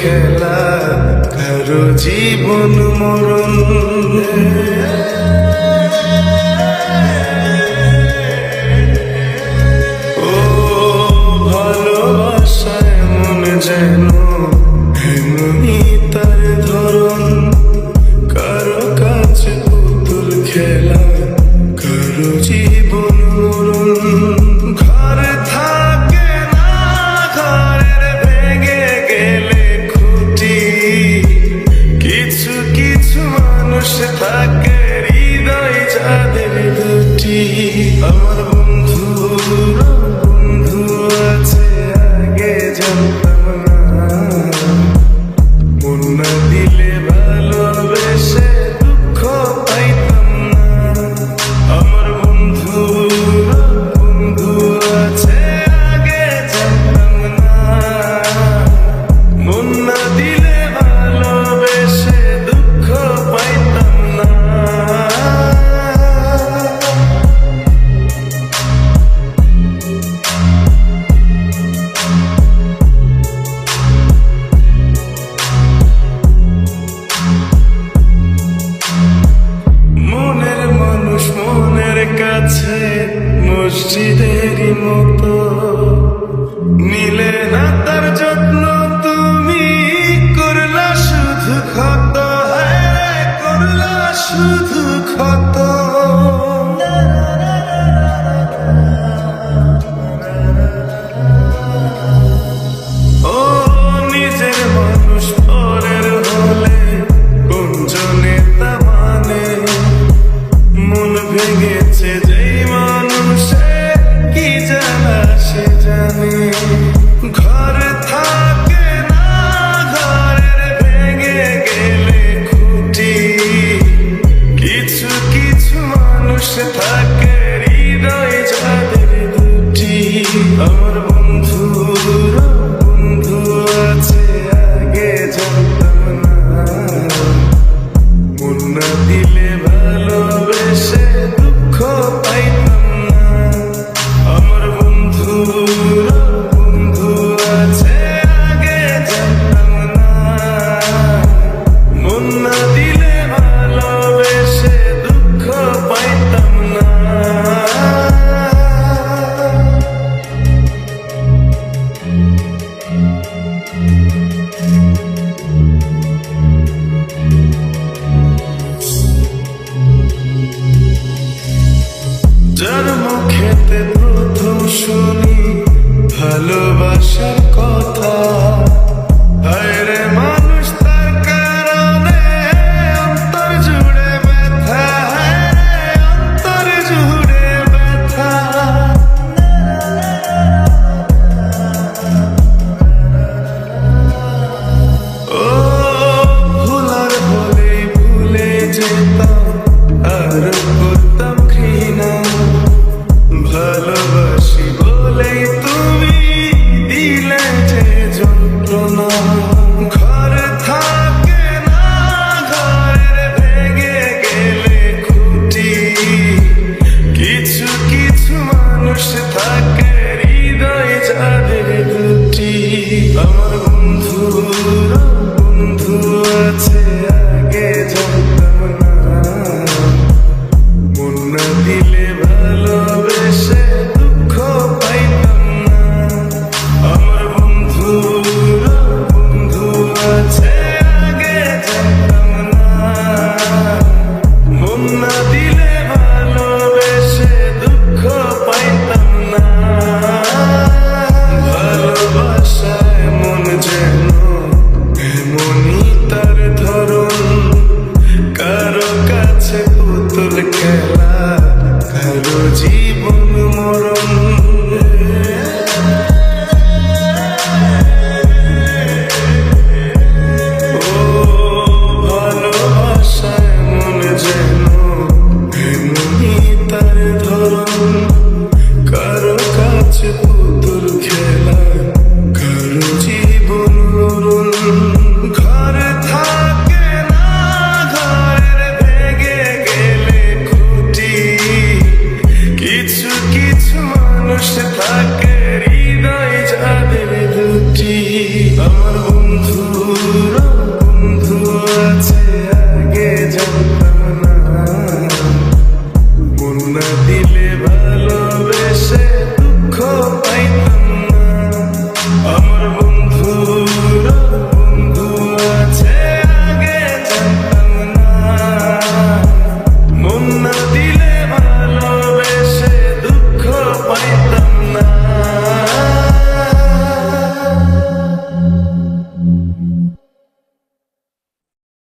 খেলা, কারো জীবন মরণ। ও ভালোবাসা এমন যেন এমনই তার ধরন, কারো কাছে পুতুল খেলা, কারো জীবন মরণ। ঘর থাকে না, ঘরের ভেঙে গেলে খুঁটি, কিছু কিছু মানুষ থাকে হৃদয় যাদের দুটি। আমার বন্ধু বন্ধু আছে আগে জানতাম না, মন না দিলে ভালোবেসে দুঃখ পাইতাম না। আমার বন্ধু বন্ধু আছে আগে জানতাম না, মন না দিলে ভালোবেসে দুঃখ পাইতাম না। মনের মানুষ মনের কাছে মসজিদেরই মতো, নিলে না তার যত্ন তুমি, করলা শুধু ক্ষত, হ্যাঁ করলা শুধু ক্ষত। ও নিজের মানুষ পরের হলে কোনজনে তা মানে, মন ভেঙেছে যেই মানুষে কি জানা সে জানে। ঘর থাকে না, ঘরের ভেঙে গেলে খুঁটি, কিছু কিছু মানুষ থাকে হৃদয় যাদের দুটি। আমার বন্ধু বন্ধু আছে আগে জানতাম না, মন না দিলে ভালোবেসে দুঃখ পাইতাম না। আমার বন্ধু বন্ধু আছে আগে জানতাম না, মন না দিলে ভালোবেসে দুঃখ পাইতাম না। যার মুখেতে প্রথম শুনি ভালোবাসার কথা, হায় রে মানুষ তার কারণে অন্তর জুড়ে ব্যথা, হায় রে অন্তর জুড়ে ব্যথা। ও ভুলার হলেই ভুলে যেতাম, আর করতাম ঘৃণা, ভালোবাসি বলেই তুমি দিলে যে যন্ত্রণা। ঘর থাকে না, ঘরের ভেঙে গেলে খুঁটি, কিছু কিছু মানুষ থাকে